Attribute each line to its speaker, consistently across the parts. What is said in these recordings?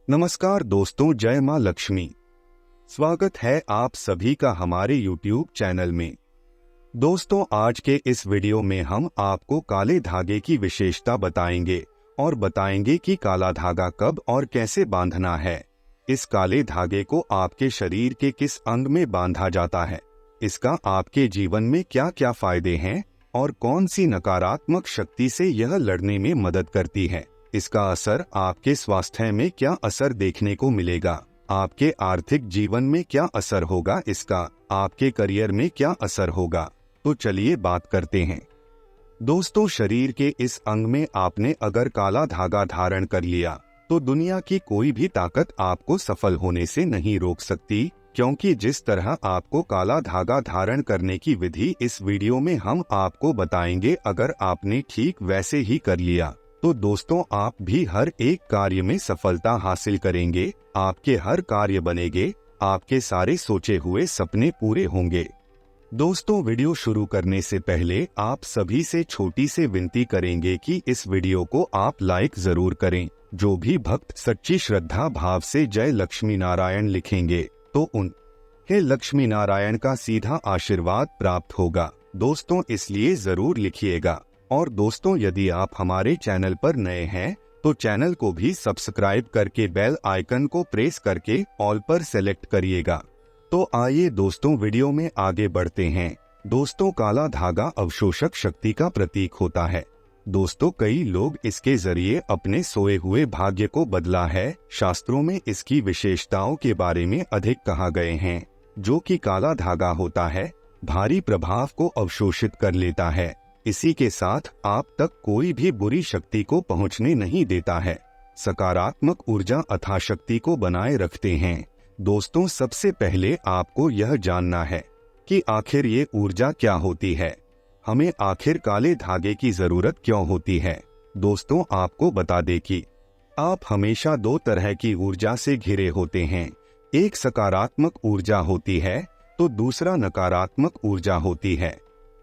Speaker 1: नमस्कार दोस्तों, जय मां लक्ष्मी। स्वागत है आप सभी का हमारे YouTube चैनल में। दोस्तों, आज के इस वीडियो में हम आपको काले धागे की विशेषता बताएंगे और बताएंगे कि काला धागा कब और कैसे बांधना है। इस काले धागे को आपके शरीर के किस अंग में बांधा जाता है, इसका आपके जीवन में क्या क्या फायदे हैं और कौन सी नकारात्मक शक्ति से यह लड़ने में मदद करती है। इसका असर आपके स्वास्थ्य में क्या असर देखने को मिलेगा, आपके आर्थिक जीवन में क्या असर होगा, इसका आपके करियर में क्या असर होगा। तो चलिए बात करते हैं। दोस्तों, शरीर के इस अंग में आपने अगर काला धागा धारण कर लिया तो दुनिया की कोई भी ताकत आपको सफल होने से नहीं रोक सकती, क्योंकि जिस तरह आपको काला धागा धारण करने की विधि इस वीडियो में हम आपको बताएंगे, अगर आपने ठीक वैसे ही कर लिया तो दोस्तों आप भी हर एक कार्य में सफलता हासिल करेंगे, आपके हर कार्य बनेंगे, आपके सारे सोचे हुए सपने पूरे होंगे। दोस्तों, वीडियो शुरू करने से पहले आप सभी से छोटी सी विनती करेंगे कि इस वीडियो को आप लाइक जरूर करें। जो भी भक्त सच्ची श्रद्धा भाव से जय लक्ष्मी नारायण लिखेंगे तो उन्हें लक्ष्मी नारायण का सीधा आशीर्वाद प्राप्त होगा। दोस्तों, इसलिए जरूर लिखिएगा। और दोस्तों, यदि आप हमारे चैनल पर नए हैं तो चैनल को भी सब्सक्राइब करके बेल आइकन को प्रेस करके ऑल पर सेलेक्ट करिएगा। तो आइए दोस्तों, वीडियो में आगे बढ़ते हैं। दोस्तों, काला धागा अवशोषक शक्ति का प्रतीक होता है। दोस्तों, कई लोग इसके जरिए अपने सोए हुए भाग्य को बदला है। शास्त्रों में इसकी विशेषताओं के बारे में अधिक कहा गए हैं। जो कि काला धागा होता है, भारी प्रभाव को अवशोषित कर लेता है। इसी के साथ आप तक कोई भी बुरी शक्ति को पहुंचने नहीं देता है, सकारात्मक ऊर्जा अथाह शक्ति को बनाए रखते हैं। दोस्तों, सबसे पहले आपको यह जानना है कि आखिर ये ऊर्जा क्या होती है, हमें आखिर काले धागे की जरूरत क्यों होती है। दोस्तों, आपको बता दें कि आप हमेशा दो तरह की ऊर्जा से घिरे होते हैं। एक सकारात्मक ऊर्जा होती है तो दूसरा नकारात्मक ऊर्जा होती है,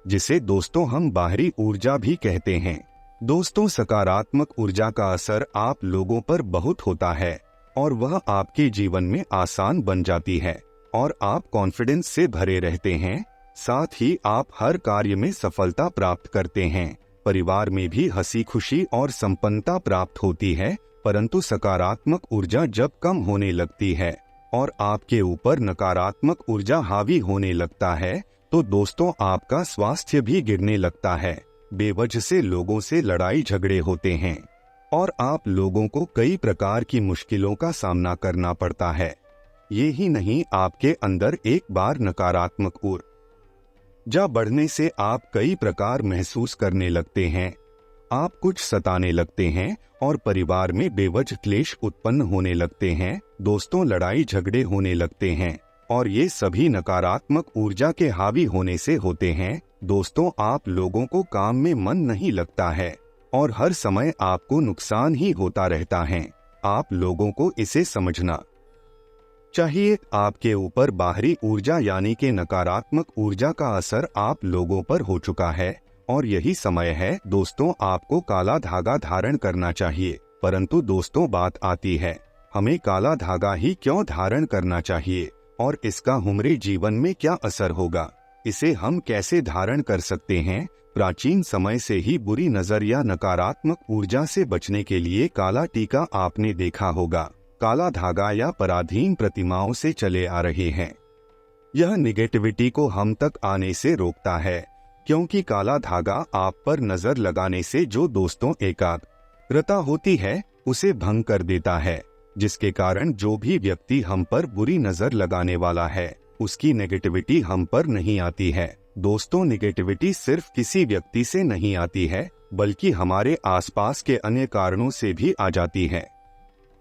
Speaker 1: जिसे दोस्तों हम बाहरी ऊर्जा भी कहते हैं। दोस्तों, सकारात्मक ऊर्जा का असर आप लोगों पर बहुत होता है और वह आपके जीवन में आसान बन जाती है और आप कॉन्फिडेंस से भरे रहते हैं। साथ ही आप हर कार्य में सफलता प्राप्त करते हैं। परिवार में भी हंसी खुशी और संपन्नता प्राप्त होती है। परंतु सकारात्मक ऊर्जा जब कम होने लगती है और आपके ऊपर नकारात्मक ऊर्जा हावी होने लगता है तो दोस्तों आपका स्वास्थ्य भी गिरने लगता है। बेवजह से लोगों से लड़ाई झगड़े होते हैं और आप लोगों को कई प्रकार की मुश्किलों का सामना करना पड़ता है। ये ही नहीं, आपके अंदर एक बार नकारात्मक ऊर्जा बढ़ने से आप कई प्रकार महसूस करने लगते हैं। आप कुछ सताने लगते हैं और परिवार में बेवजह क्लेश उत्पन्न होने लगते हैं। दोस्तों, लड़ाई झगड़े होने लगते हैं और ये सभी नकारात्मक ऊर्जा के हावी होने से होते हैं। दोस्तों, आप लोगों को काम में मन नहीं लगता है और हर समय आपको नुकसान ही होता रहता है। आप लोगों को इसे समझना चाहिए। आपके ऊपर बाहरी ऊर्जा यानी कि नकारात्मक ऊर्जा का असर आप लोगों पर हो चुका है और यही समय है दोस्तों आपको काला धागा धारण करना चाहिए। परंतु दोस्तों, बात आती है, हमें काला धागा ही क्यों धारण करना चाहिए और इसका हमारे जीवन में क्या असर होगा, इसे हम कैसे धारण कर सकते हैं। प्राचीन समय से ही बुरी नजर या नकारात्मक ऊर्जा से बचने के लिए काला टीका आपने देखा होगा। काला धागा या पराधीन प्रतिमाओं से चले आ रहे हैं। यह निगेटिविटी को हम तक आने से रोकता है, क्योंकि काला धागा आप पर नजर लगाने से जो दोस्तों एकाग्रता होती है उसे भंग कर देता है, जिसके कारण जो भी व्यक्ति हम पर बुरी नजर लगाने वाला है उसकी नेगेटिविटी हम पर नहीं आती है। दोस्तों, नेगेटिविटी सिर्फ किसी व्यक्ति से नहीं आती है, बल्कि हमारे आसपास के अन्य कारणों से भी आ जाती है।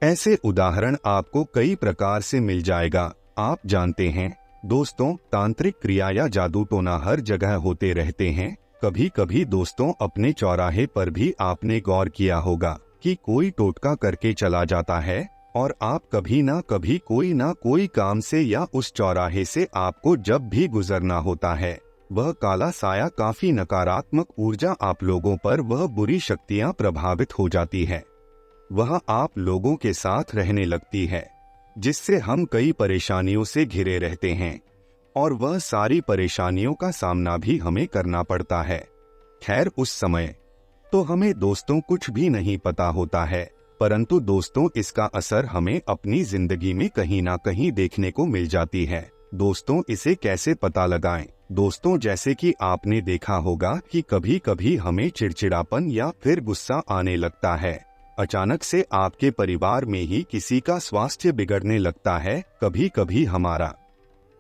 Speaker 1: ऐसे उदाहरण आपको कई प्रकार से मिल जाएगा। आप जानते हैं दोस्तों, तांत्रिक क्रिया या जादू टोना हर जगह होते रहते हैं। कभी कभी दोस्तों अपने चौराहे पर भी आपने गौर किया होगा कि कोई टोटका करके चला जाता है और आप कभी ना कभी कोई ना कोई काम से या उस चौराहे से आपको जब भी गुजरना होता है, वह काला साया काफी नकारात्मक ऊर्जा आप लोगों पर, वह बुरी शक्तियां प्रभावित हो जाती है। वह आप लोगों के साथ रहने लगती है, जिससे हम कई परेशानियों से घिरे रहते हैं और वह सारी परेशानियों का सामना भी हमें करना पड़ता है। खैर, उस समय तो हमें दोस्तों कुछ भी नहीं पता होता है, परंतु दोस्तों इसका असर हमें अपनी जिंदगी में कहीं ना कहीं देखने को मिल जाती है। दोस्तों, इसे कैसे पता लगाएं? दोस्तों, जैसे कि आपने देखा होगा कि कभी कभी हमें चिड़चिड़ापन या फिर गुस्सा आने लगता है। अचानक से आपके परिवार में ही किसी का स्वास्थ्य बिगड़ने लगता है। कभी कभी हमारा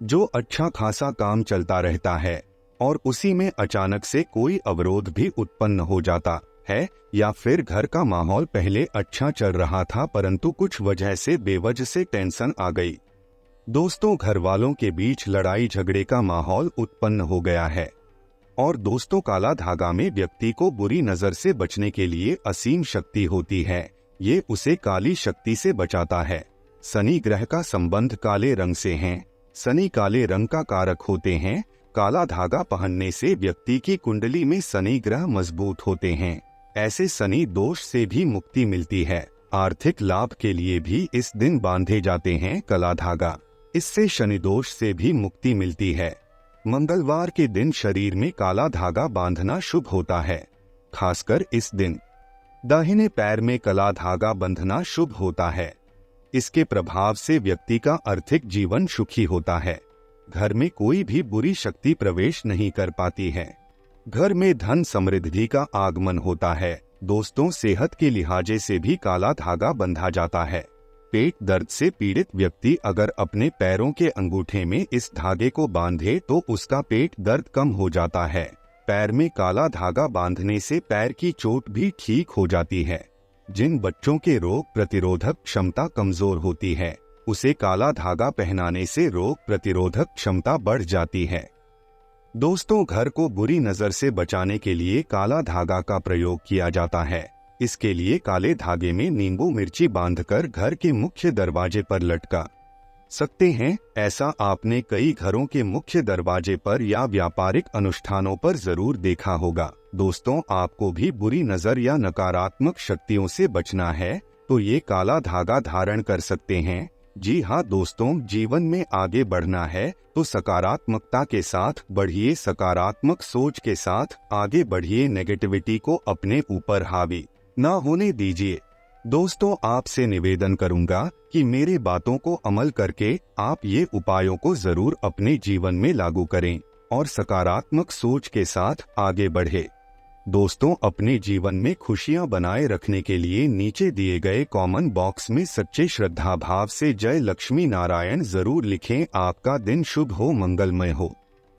Speaker 1: जो अच्छा खासा काम चलता रहता है और उसी में अचानक से कोई अवरोध भी उत्पन्न हो जाता है, या फिर घर का माहौल पहले अच्छा चल रहा था परंतु कुछ वजह से बेवजह से टेंशन आ गई। दोस्तों, घर वालों के बीच लड़ाई झगड़े का माहौल उत्पन्न हो गया है। और दोस्तों, काला धागा में व्यक्ति को बुरी नजर से बचने के लिए असीम शक्ति होती है। ये उसे काली शक्ति से बचाता है। शनि ग्रह का संबंध काले रंग से है। शनि काले रंग का कारक होते हैं। काला धागा पहनने से व्यक्ति की कुंडली में शनि ग्रह मजबूत होते हैं। ऐसे शनि दोष से भी मुक्ति मिलती है। आर्थिक लाभ के लिए भी इस दिन बांधे जाते हैं काला धागा। इससे शनि दोष से भी मुक्ति मिलती है। मंगलवार के दिन शरीर में काला धागा बांधना शुभ होता है। खासकर इस दिन दाहिने पैर में काला धागा बंधना शुभ होता है। इसके प्रभाव से व्यक्ति का आर्थिक जीवन सुखी होता है। घर में कोई भी बुरी शक्ति प्रवेश नहीं कर पाती है। घर में धन समृद्धि का आगमन होता है। दोस्तों, सेहत के लिहाजे से भी काला धागा बंधा जाता है। पेट दर्द से पीड़ित व्यक्ति अगर अपने पैरों के अंगूठे में इस धागे को बांधे तो उसका पेट दर्द कम हो जाता है। पैर में काला धागा बांधने से पैर की चोट भी ठीक हो जाती है। जिन बच्चों के रोग प्रतिरोधक क्षमता कमजोर होती है, उसे काला धागा पहनाने से रोग प्रतिरोधक क्षमता बढ़ जाती है। दोस्तों, घर को बुरी नजर से बचाने के लिए काला धागा का प्रयोग किया जाता है। इसके लिए काले धागे में नींबू मिर्ची बांधकर घर के मुख्य दरवाजे पर लटका सकते हैं। ऐसा आपने कई घरों के मुख्य दरवाजे पर या व्यापारिक अनुष्ठानों पर जरूर देखा होगा। दोस्तों, आपको भी बुरी नजर या नकारात्मक शक्तियों से बचना है तो ये काला धागा धारण कर सकते हैं। जी हाँ दोस्तों, जीवन में आगे बढ़ना है तो सकारात्मकता के साथ बढ़िए, सकारात्मक सोच के साथ आगे बढ़िए। नेगेटिविटी को अपने ऊपर हावी ना होने दीजिए। दोस्तों, आपसे निवेदन करूंगा कि मेरे बातों को अमल करके आप ये उपायों को जरूर अपने जीवन में लागू करें और सकारात्मक सोच के साथ आगे बढ़े। दोस्तों, अपने जीवन में खुशियां बनाए रखने के लिए नीचे दिए गए कमेंट बॉक्स में सच्चे श्रद्धा भाव से जय लक्ष्मी नारायण जरूर लिखें। आपका दिन शुभ हो, मंगलमय हो।